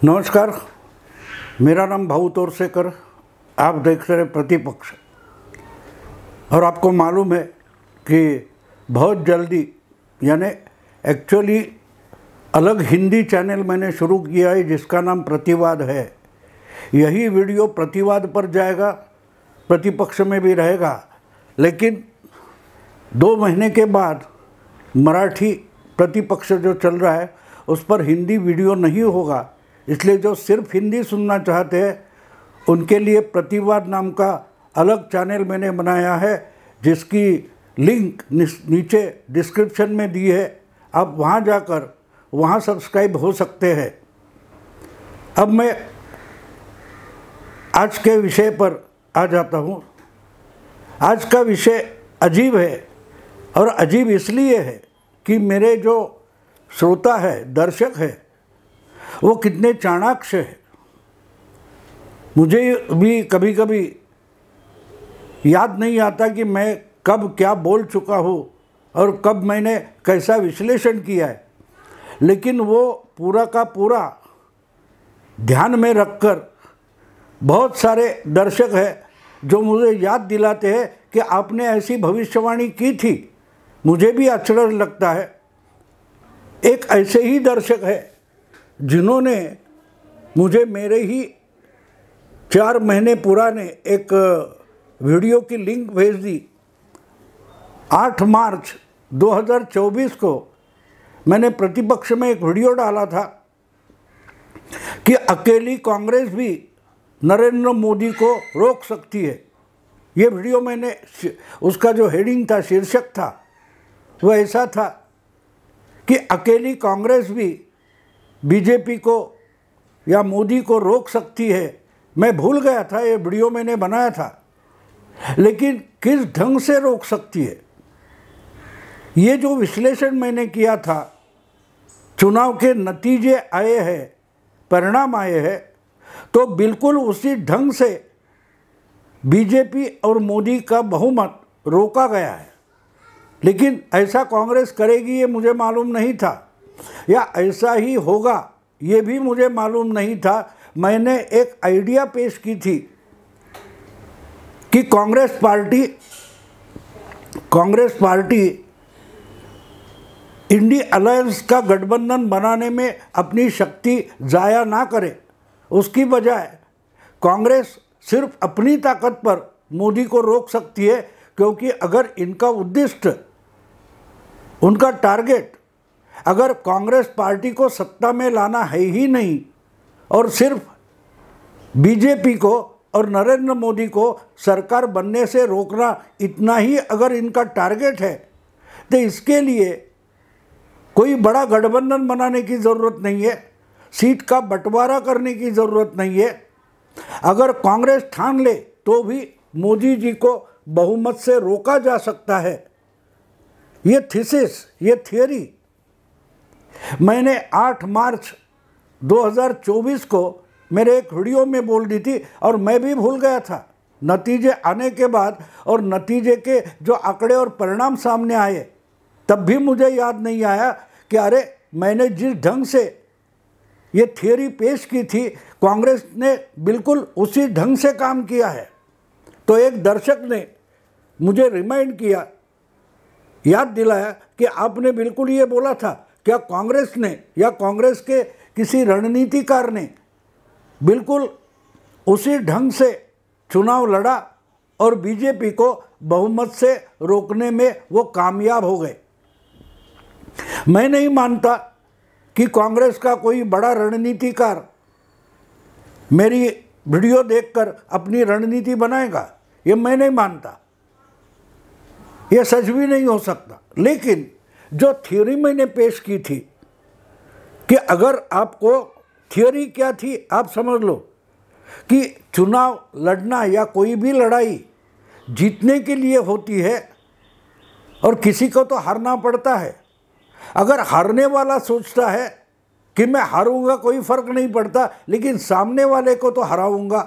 नमस्कार, मेरा नाम भाऊ तोरसेकर। आप देख रहे हैं प्रतिपक्ष। और आपको मालूम है कि बहुत जल्दी यानी एक्चुअली अलग हिंदी चैनल मैंने शुरू किया है जिसका नाम प्रतिवाद है। यही वीडियो प्रतिवाद पर जाएगा, प्रतिपक्ष में भी रहेगा, लेकिन 2 महीने के बाद मराठी प्रतिपक्ष जो चल रहा है उस पर हिंदी वीडियो नहीं होगा। इसलिए जो सिर्फ हिंदी सुनना चाहते हैं उनके लिए प्रतिवाद नाम का अलग चैनल मैंने बनाया है, जिसकी लिंक नीचे डिस्क्रिप्शन में दी है। आप वहाँ जाकर वहाँ सब्सक्राइब हो सकते हैं। अब मैं आज के विषय पर आ जाता हूँ। आज का विषय अजीब है, और अजीब इसलिए है कि मेरे जो श्रोता है, दर्शक है, वो कितने चाणाक्ष है। मुझे भी कभी कभी याद नहीं आता कि मैं कब क्या बोल चुका हूँ और कब मैंने कैसा विश्लेषण किया है, लेकिन वो पूरा का पूरा ध्यान में रखकर बहुत सारे दर्शक हैं जो मुझे याद दिलाते हैं कि आपने ऐसी भविष्यवाणी की थी। मुझे भी आश्चर्य लगता है। एक ऐसे ही दर्शक है जिन्होंने मुझे मेरे ही 4 महीने पुराने एक वीडियो की लिंक भेज दी। 8 मार्च 2024 को मैंने प्रतिपक्ष में एक वीडियो डाला था कि अकेली कांग्रेस भी नरेंद्र मोदी को रोक सकती है। ये वीडियो मैंने, उसका जो हेडिंग था, शीर्षक था, वो ऐसा था कि अकेली कांग्रेस भी बीजेपी को या मोदी को रोक सकती है। मैं भूल गया था, ये वीडियो मैंने बनाया था, लेकिन किस ढंग से रोक सकती है, ये जो विश्लेषण मैंने किया था, चुनाव के नतीजे आए हैं, परिणाम आए हैं, तो बिल्कुल उसी ढंग से बीजेपी और मोदी का बहुमत रोका गया है। लेकिन ऐसा कांग्रेस करेगी ये मुझे मालूम नहीं था, या ऐसा ही होगा ये भी मुझे मालूम नहीं था। मैंने एक आइडिया पेश की थी कि कांग्रेस पार्टी इंडी अलायंस का गठबंधन बनाने में अपनी शक्ति जाया ना करे। उसकी बजाय कांग्रेस सिर्फ अपनी ताकत पर मोदी को रोक सकती है, क्योंकि अगर इनका उद्दिष्ट, उनका टारगेट अगर कांग्रेस पार्टी को सत्ता में लाना है ही नहीं और सिर्फ बीजेपी को और नरेंद्र मोदी को सरकार बनने से रोकना, इतना ही अगर इनका टारगेट है, तो इसके लिए कोई बड़ा गठबंधन बनाने की ज़रूरत नहीं है, सीट का बंटवारा करने की ज़रूरत नहीं है। अगर कांग्रेस ठान ले तो भी मोदी जी को बहुमत से रोका जा सकता है। ये थीसिस, ये थियरी मैंने 8 मार्च 2024 को मेरे एक वीडियो में बोल दी थी, और मैं भी भूल गया था। नतीजे आने के बाद और नतीजे के जो आंकड़े और परिणाम सामने आए, तब भी मुझे याद नहीं आया कि अरे, मैंने जिस ढंग से ये थियरी पेश की थी, कांग्रेस ने बिल्कुल उसी ढंग से काम किया है। तो एक दर्शक ने मुझे रिमाइंड किया, याद दिलाया कि आपने बिल्कुल ये बोला था। क्या कांग्रेस ने या कांग्रेस के किसी रणनीतिकार ने बिल्कुल उसी ढंग से चुनाव लड़ा और बीजेपी को बहुमत से रोकने में वो कामयाब हो गए? मैं नहीं मानता कि कांग्रेस का कोई बड़ा रणनीतिकार मेरी वीडियो देखकर अपनी रणनीति बनाएगा, ये मैं नहीं मानता। ये सच भी नहीं हो सकता। लेकिन जो थ्योरी मैंने पेश की थी कि अगर आपको, थ्योरी क्या थी आप समझ लो, कि चुनाव लड़ना या कोई भी लड़ाई जीतने के लिए होती है और किसी को तो हारना पड़ता है। अगर हारने वाला सोचता है कि मैं हारूंगा, कोई फर्क नहीं पड़ता, लेकिन सामने वाले को तो हराऊंगा,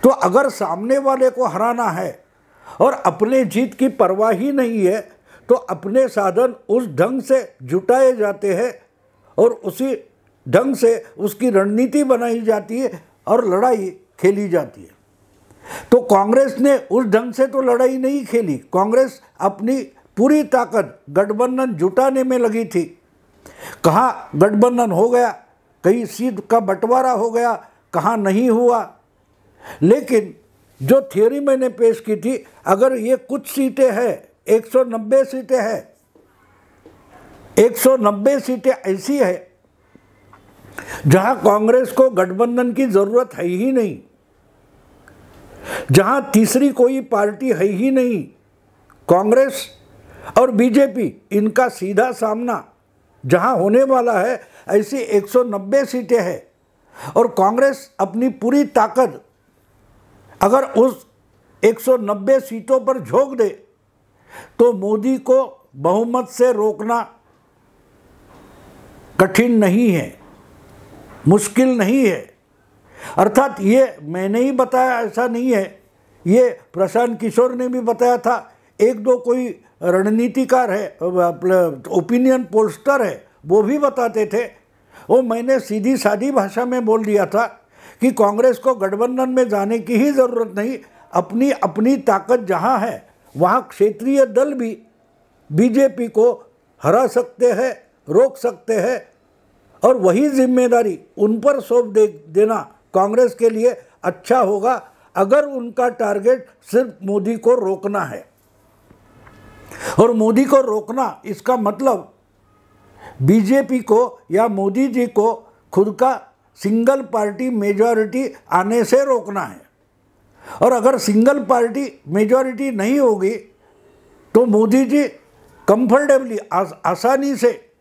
तो अगर सामने वाले को हराना है और अपने जीत की परवाह ही नहीं है, तो अपने साधन उस ढंग से जुटाए जाते हैं और उसी ढंग से उसकी रणनीति बनाई जाती है और लड़ाई खेली जाती है। तो कांग्रेस ने उस ढंग से तो लड़ाई नहीं खेली। कांग्रेस अपनी पूरी ताकत गठबंधन जुटाने में लगी थी। कहाँ गठबंधन हो गया, कहीं सीट का बंटवारा हो गया, कहाँ नहीं हुआ। लेकिन जो थ्योरी मैंने पेश की थी, अगर ये कुछ सीटें हैं, 190 सीटें हैं, 190 सीटें ऐसी है जहां कांग्रेस को गठबंधन की जरूरत है ही नहीं, जहां तीसरी कोई पार्टी है ही नहीं, कांग्रेस और बीजेपी इनका सीधा सामना जहां होने वाला है, ऐसी 190 सीटें हैं और कांग्रेस अपनी पूरी ताकत अगर उस 190 सीटों पर झोंक दे तो मोदी को बहुमत से रोकना कठिन नहीं है, मुश्किल नहीं है। अर्थात ये मैंने ही बताया ऐसा नहीं है, ये प्रशांत किशोर ने भी बताया था, एक दो कोई रणनीतिकार है, ओपिनियन पोस्टर है, वो भी बताते थे। वो मैंने सीधी सादी भाषा में बोल दिया था कि कांग्रेस को गठबंधन में जाने की ही ज़रूरत नहीं, अपनी अपनी ताकत जहाँ है वहाँ क्षेत्रीय दल भी बीजेपी को हरा सकते हैं, रोक सकते हैं और वही जिम्मेदारी उन पर सौंप देना कांग्रेस के लिए अच्छा होगा, अगर उनका टारगेट सिर्फ मोदी को रोकना है। और मोदी को रोकना इसका मतलब बीजेपी को या मोदी जी को खुद का सिंगल पार्टी मेजॉरिटी आने से रोकना है। और अगर सिंगल पार्टी मेजॉरिटी नहीं होगी तो मोदी जी कंफर्टेबली आसानी से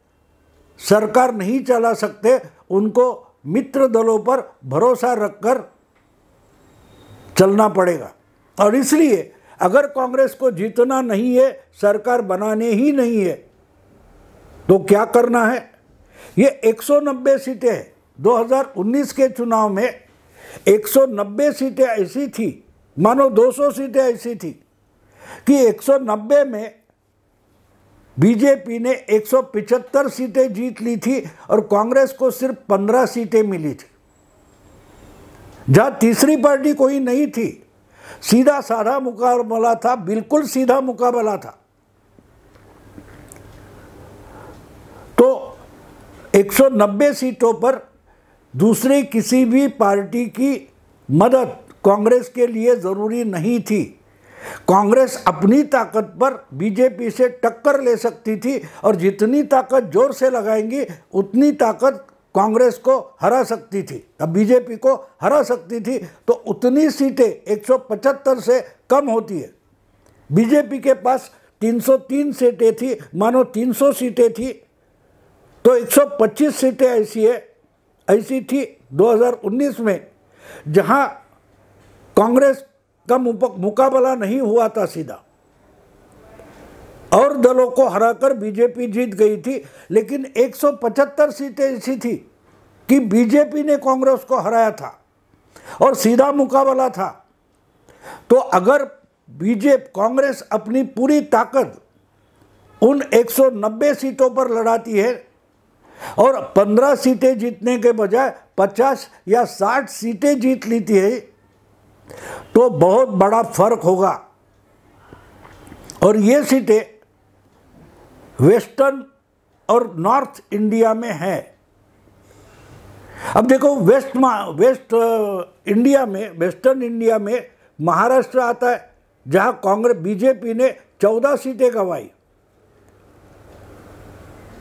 सरकार नहीं चला सकते, उनको मित्र दलों पर भरोसा रखकर चलना पड़ेगा। और इसलिए अगर कांग्रेस को जीतना नहीं है, सरकार बनाने ही नहीं है, तो क्या करना है? ये 190 सीटें हैं। 2019 के चुनाव में 190 सीटें ऐसी थी, मानो 200 सीटें ऐसी थी कि 190 में बीजेपी ने 175 सीटें जीत ली थी और कांग्रेस को सिर्फ 15 सीटें मिली थी, जहां तीसरी पार्टी कोई नहीं थी। सीधा साधा मुकाबला था, बिल्कुल सीधा मुकाबला था। तो 190 सीटों पर दूसरी किसी भी पार्टी की मदद कांग्रेस के लिए ज़रूरी नहीं थी। कांग्रेस अपनी ताकत पर बीजेपी से टक्कर ले सकती थी और जितनी ताकत जोर से लगाएंगी उतनी ताकत कांग्रेस को हरा सकती थी, अब बीजेपी को हरा सकती थी। तो उतनी सीटें 175 से कम होती है। बीजेपी के पास 303 सीटें थी, मानो 300 सीटें थी, तो 125 सीटें ऐसी थी 2019 में, जहां कांग्रेस का मुकाबला नहीं हुआ था सीधा, और दलों को हराकर बीजेपी जीत गई थी। लेकिन 175 सीटें ऐसी थी कि बीजेपी ने कांग्रेस को हराया था और सीधा मुकाबला था। तो अगर कांग्रेस अपनी पूरी ताकत उन 190 सीटों पर लड़ाती है और 15 सीटें जीतने के बजाय 50 या 60 सीटें जीत लेती है, तो बहुत बड़ा फर्क होगा। और ये सीटें वेस्टर्न और नॉर्थ इंडिया में है। अब देखो, वेस्टर्न इंडिया में महाराष्ट्र आता है, जहां कांग्रेस बीजेपी ने 14 सीटें गंवाई।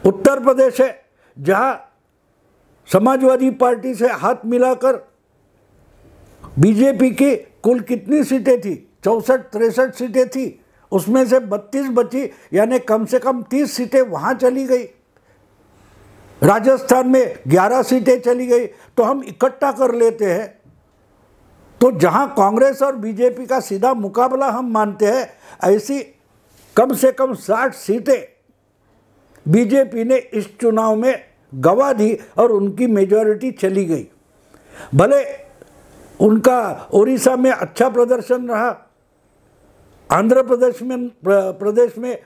उत्तर प्रदेश है, जहां समाजवादी पार्टी से हाथ मिलाकर बीजेपी की कुल कितनी सीटें थी? 64-63 सीटें थी, उसमें से 32 बची, यानी कम से कम 30 सीटें वहां चली गई। राजस्थान में 11 सीटें चली गई। तो हम इकट्ठा कर लेते हैं, तो जहां कांग्रेस और बीजेपी का सीधा मुकाबला हम मानते हैं, ऐसी कम से कम 60 सीटें बीजेपी ने इस चुनाव में गंवा दी और उनकी मेजॉरिटी चली गई। भले उनका ओडिशा में अच्छा प्रदर्शन रहा, आंध्र प्रदेश में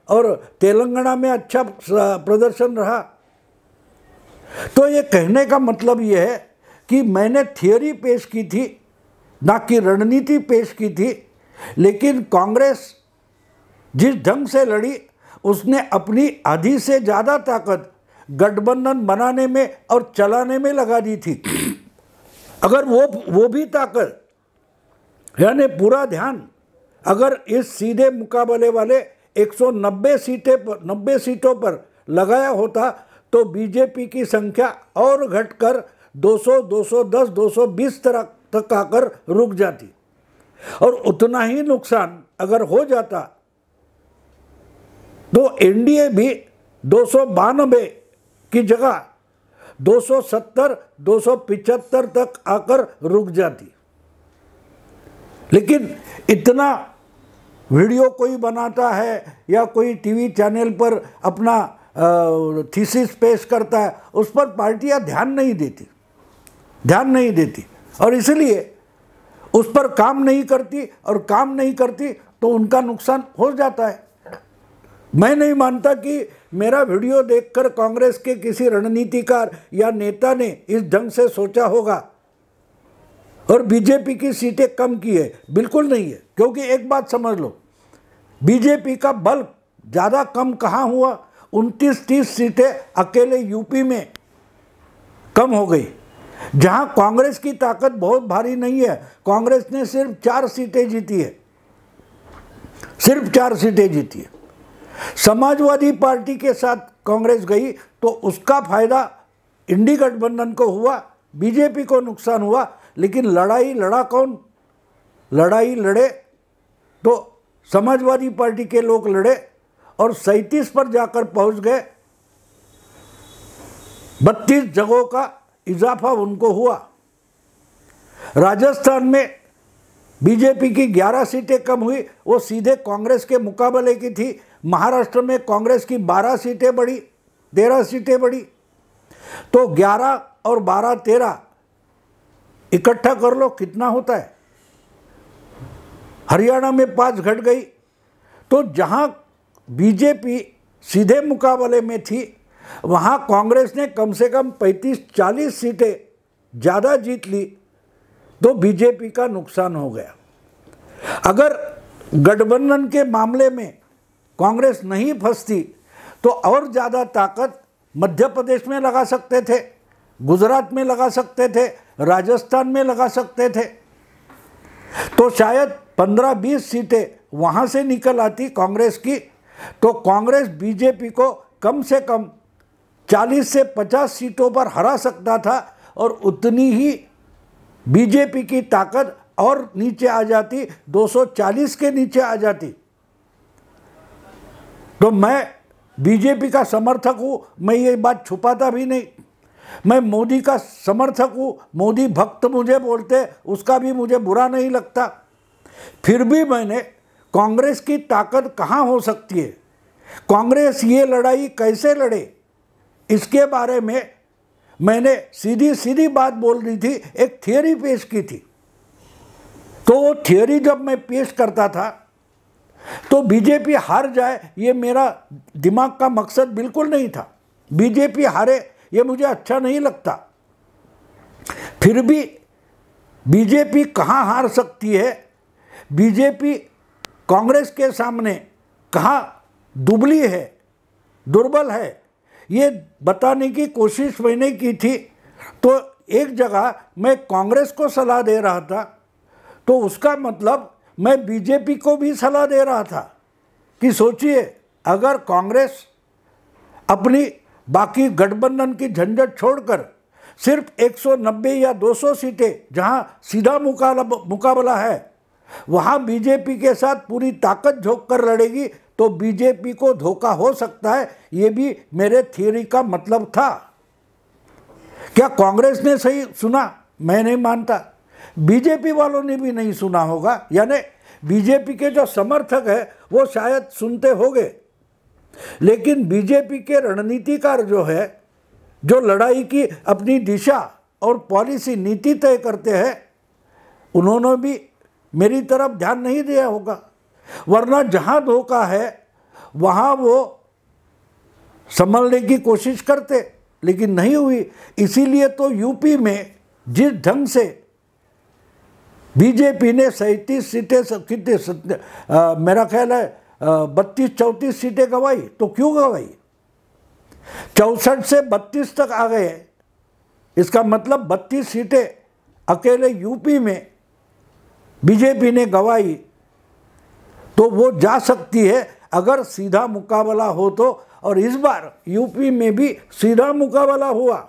और तेलंगाना में अच्छा प्रदर्शन रहा, तो ये कहने का मतलब ये है कि मैंने थियोरी पेश की थी, ना कि रणनीति पेश की थी, लेकिन कांग्रेस जिस ढंग से लड़ी उसने अपनी आधी से ज़्यादा ताकत गठबंधन बनाने में और चलाने में लगा दी थी। अगर वो भी ताकत यानी पूरा ध्यान अगर इस सीधे मुकाबले वाले 190 सीटों पर लगाया होता तो बीजेपी की संख्या और घटकर 200, 210, 220 तक आकर रुक जाती, और उतना ही नुकसान अगर हो जाता तो एनडीए भी 292 की जगह 270, 275 तक आकर रुक जाती। लेकिन इतना वीडियो कोई बनाता है या कोई टीवी चैनल पर अपना थीसिस पेश करता है, उस पर पार्टियां ध्यान नहीं देती और इसलिए उस पर काम नहीं करती, और काम नहीं करती तो उनका नुकसान हो जाता है। मैं नहीं मानता कि मेरा वीडियो देखकर कांग्रेस के किसी रणनीतिकार या नेता ने इस ढंग से सोचा होगा और बीजेपी की सीटें कम की है, बिल्कुल नहीं है। क्योंकि एक बात समझ लो, बीजेपी का बल ज़्यादा कम कहाँ हुआ, 29-30 सीटें अकेले यूपी में कम हो गई, जहां कांग्रेस की ताकत बहुत भारी नहीं है। कांग्रेस ने सिर्फ 4 सीटें जीती है, सिर्फ 4 सीटें जीती है। समाजवादी पार्टी के साथ कांग्रेस गई तो उसका फायदा इंडी गठबंधन को हुआ, बीजेपी को नुकसान हुआ। लेकिन लड़ाई लड़ा कौन? लड़ाई लड़े तो समाजवादी पार्टी के लोग लड़े और 37 पर जाकर पहुंच गए। 32 जगहों का इजाफा उनको हुआ। राजस्थान में बीजेपी की 11 सीटें कम हुई, वो सीधे कांग्रेस के मुकाबले की थी। महाराष्ट्र में कांग्रेस की 12 सीटें बढ़ी, 13 सीटें बढ़ी। तो 11 और 12, 13 इकट्ठा कर लो कितना होता है। हरियाणा में 5 घट गई। तो जहां बीजेपी सीधे मुकाबले में थी वहां कांग्रेस ने कम से कम 35-40 सीटें ज़्यादा जीत ली, तो बीजेपी का नुकसान हो गया। अगर गठबंधन के मामले में कांग्रेस नहीं फंसती तो और ज़्यादा ताकत मध्य प्रदेश में लगा सकते थे, गुजरात में लगा सकते थे, राजस्थान में लगा सकते थे। तो शायद 15-20 सीटें वहाँ से निकल आती कांग्रेस की, तो कांग्रेस बीजेपी को कम से कम 40 से 50 सीटों पर हरा सकता था, और उतनी ही बीजेपी की ताकत और नीचे आ जाती, 240 के नीचे आ जाती। तो मैं बीजेपी का समर्थक हूँ, मैं ये बात छुपाता भी नहीं। मैं मोदी का समर्थक हूँ, मोदी भक्त मुझे बोलते, उसका भी मुझे बुरा नहीं लगता। फिर भी मैंने कांग्रेस की ताकत कहाँ हो सकती है, कांग्रेस ये लड़ाई कैसे लड़े, इसके बारे में मैंने सीधी सीधी बात बोल रही थी, एक थियरी पेश की थी। तो वो थियरी जब मैं पेश करता था तो बीजेपी हार जाए ये मेरा दिमाग का मकसद बिल्कुल नहीं था। बीजेपी हारे ये मुझे अच्छा नहीं लगता। फिर भी बीजेपी कहाँ हार सकती है, बीजेपी कांग्रेस के सामने कहाँ दुबली है, दुर्बल है, ये बताने की कोशिश मैंने की थी। तो एक जगह मैं कांग्रेस को सलाह दे रहा था, तो उसका मतलब मैं बीजेपी को भी सलाह दे रहा था कि सोचिए, अगर कांग्रेस अपनी बाकी गठबंधन की झंझट छोड़कर सिर्फ 190 या 200 सीटें जहां सीधा मुकाबला है वहां बीजेपी के साथ पूरी ताकत झोंक कर लड़ेगी, तो बीजेपी को धोखा हो सकता है। ये भी मेरे थियरी का मतलब था। क्या कांग्रेस ने सही सुना? मैं नहीं मानता। बीजेपी वालों ने भी नहीं सुना होगा, यानी बीजेपी के जो समर्थक है वो शायद सुनते होंगे, लेकिन बीजेपी के रणनीतिकार जो है, जो लड़ाई की अपनी दिशा और पॉलिसी नीति तय करते हैं, उन्होंने भी मेरी तरफ ध्यान नहीं दिया होगा। वरना जहां धोखा है वहां वो संभलने की कोशिश करते, लेकिन नहीं हुई। इसीलिए तो यूपी में जिस ढंग से बीजेपी ने 37 सीटें मेरा ख्याल है 32-34 सीटें गंवाई। तो क्यों गंवाई? 64 से 32 तक आ गए। इसका मतलब 32 सीटें अकेले यूपी में बीजेपी ने गंवाई। तो वो जा सकती है अगर सीधा मुकाबला हो तो। और इस बार यूपी में भी सीधा मुकाबला हुआ।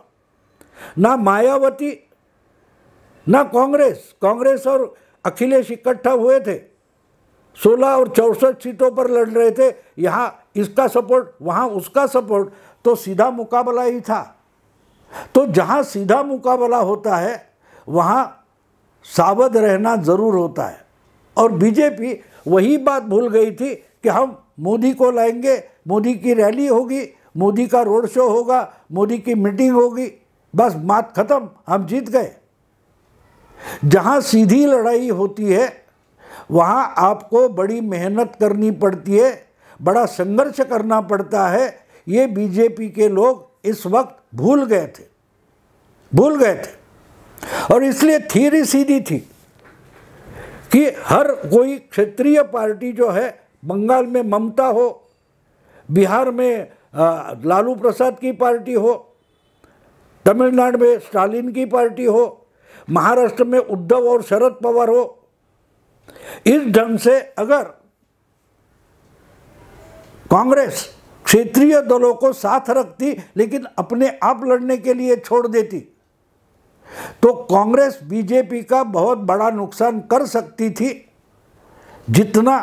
ना मायावती ना कांग्रेस और अखिलेश इकट्ठा हुए थे। 16 और 64 सीटों पर लड़ रहे थे। यहाँ इसका सपोर्ट, वहाँ उसका सपोर्ट, तो सीधा मुकाबला ही था। तो जहाँ सीधा मुकाबला होता है वहाँ सावध रहना ज़रूर होता है। और बीजेपी वही बात भूल गई थी कि हम मोदी को लाएंगे, मोदी की रैली होगी, मोदी का रोड शो होगा, मोदी की मीटिंग होगी, बस बात खत्म, हम जीत गए। जहाँ सीधी लड़ाई होती है वहाँ आपको बड़ी मेहनत करनी पड़ती है, बड़ा संघर्ष करना पड़ता है। ये बीजेपी के लोग इस वक्त भूल गए थे। और इसलिए थ्योरी सीधी थी कि हर कोई क्षेत्रीय पार्टी जो है, बंगाल में ममता हो, बिहार में लालू प्रसाद की पार्टी हो, तमिलनाडु में स्टालिन की पार्टी हो, महाराष्ट्र में उद्धव और शरद पवार हो। इस ढंग से अगर कांग्रेस क्षेत्रीय दलों को साथ रखती लेकिन अपने आप लड़ने के लिए छोड़ देती तो कांग्रेस बीजेपी का बहुत बड़ा नुकसान कर सकती थी, जितना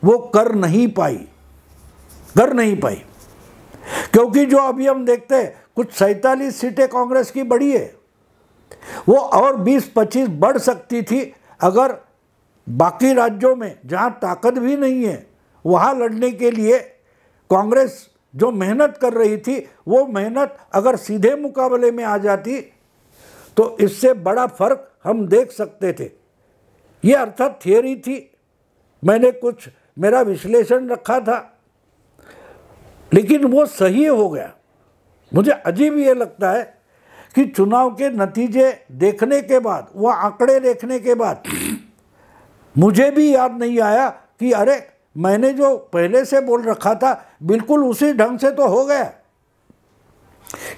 वो कर नहीं पाई। क्योंकि जो अभी हम देखते हैं कुछ 47 सीटें कांग्रेस की बढ़ी है, वो और 20-25 बढ़ सकती थी अगर बाकी राज्यों में जहां ताकत भी नहीं है वहां लड़ने के लिए कांग्रेस जो मेहनत कर रही थी वो मेहनत अगर सीधे मुकाबले में आ जाती तो इससे बड़ा फर्क हम देख सकते थे। ये अर्थात थियरी थी, मैंने कुछ मेरा विश्लेषण रखा था, लेकिन वो सही हो गया। मुझे अजीब ये लगता है कि चुनाव के नतीजे देखने के बाद, वो आंकड़े देखने के बाद मुझे भी याद नहीं आया कि अरे मैंने जो पहले से बोल रखा था बिल्कुल उसी ढंग से तो हो गया।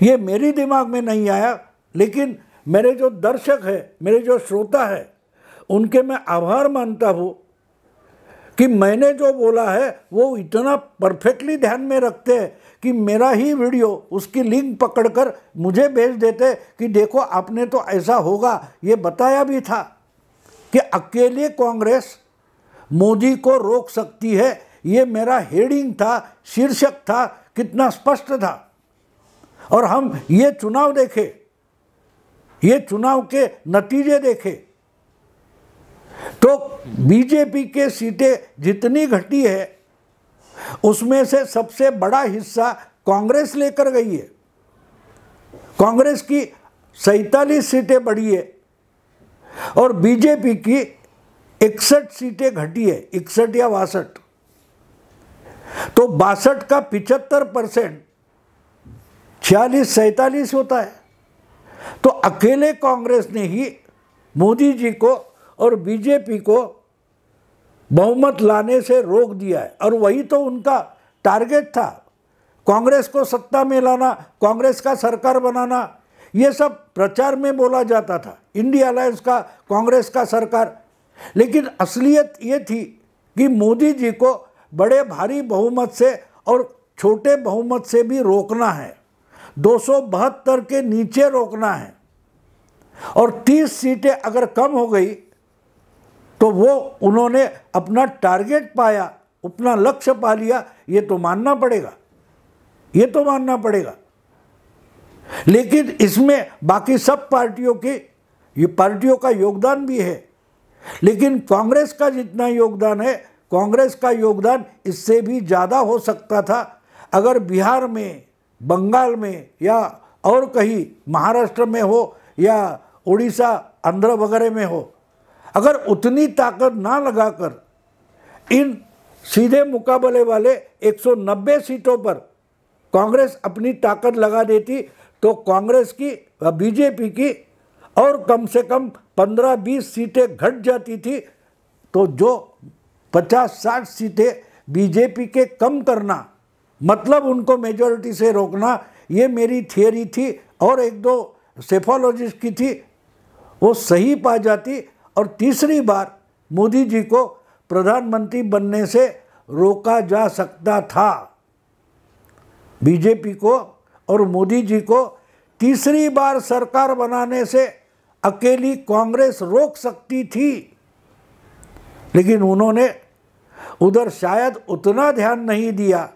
ये मेरी दिमाग में नहीं आया, लेकिन मेरे जो दर्शक है, मेरे जो श्रोता है, उनके मैं आभार मानता हूँ कि मैंने जो बोला है वो इतना परफेक्टली ध्यान में रखते हैं कि मेरा ही वीडियो उसकी लिंक पकड़कर मुझे भेज देते कि देखो आपने तो ऐसा होगा, ये बताया भी था कि अकेले कांग्रेस मोदी को रोक सकती है। ये मेरा हेडिंग था, शीर्षक था, कितना स्पष्ट था। और हम ये चुनाव देखे, ये चुनाव के नतीजे देखे तो बीजेपी के सीटें जितनी घटी है उसमें से सबसे बड़ा हिस्सा कांग्रेस लेकर गई है। कांग्रेस की 47 सीटें बढ़ी है और बीजेपी की 61 सीटें घटी है, 61 या 62। तो 62 का 75% 46-47 होता है। तो अकेले कांग्रेस ने ही मोदी जी को और बीजेपी को बहुमत लाने से रोक दिया है। और वही तो उनका टारगेट था, कांग्रेस को सत्ता में लाना, कांग्रेस का सरकार बनाना। ये सब प्रचार में बोला जाता था, इंडिया अलायंस का, कांग्रेस का सरकार। लेकिन असलियत ये थी कि मोदी जी को बड़े भारी बहुमत से और छोटे बहुमत से भी रोकना है, 272 के नीचे रोकना है। और 30 सीटें अगर कम हो गई तो वो उन्होंने अपना टारगेट पाया, अपना लक्ष्य पा लिया, ये तो मानना पड़ेगा। लेकिन इसमें बाकी सब पार्टियों का योगदान भी है, लेकिन कांग्रेस का जितना योगदान है, कांग्रेस का योगदान इससे भी ज़्यादा हो सकता था अगर बिहार में, बंगाल में या और कहीं महाराष्ट्र में हो या उड़ीसा, आंध्र वगैरह में हो। अगर उतनी ताकत ना लगाकर इन सीधे मुकाबले वाले 190 सीटों पर कांग्रेस अपनी ताकत लगा देती तो कांग्रेस की बीजेपी की और कम से कम 15-20 सीटें घट जाती थी। तो जो 50-60 सीटें बीजेपी के कम करना, मतलब उनको मेजॉरिटी से रोकना, ये मेरी थियरी थी और एक दो सेफोलॉजिस्ट की थी, वो सही पा जाती और तीसरी बार मोदी जी को प्रधानमंत्री बनने से रोका जा सकता था। बीजेपी को और मोदी जी को तीसरी बार सरकार बनाने से अकेली कांग्रेस रोक सकती थी, लेकिन उन्होंने उधर शायद उतना ध्यान नहीं दिया।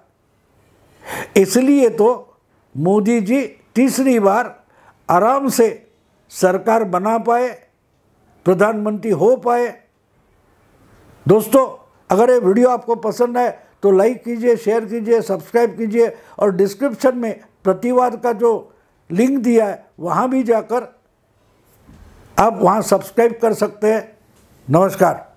इसलिए तो मोदी जी तीसरी बार आराम से सरकार बना पाए, प्रधानमंत्री हो पाए। दोस्तों, अगर ये वीडियो आपको पसंद आए तो लाइक कीजिए, शेयर कीजिए, सब्सक्राइब कीजिए और डिस्क्रिप्शन में प्रतिवाद का जो लिंक दिया है वहाँ भी जाकर आप वहाँ सब्सक्राइब कर सकते हैं। नमस्कार।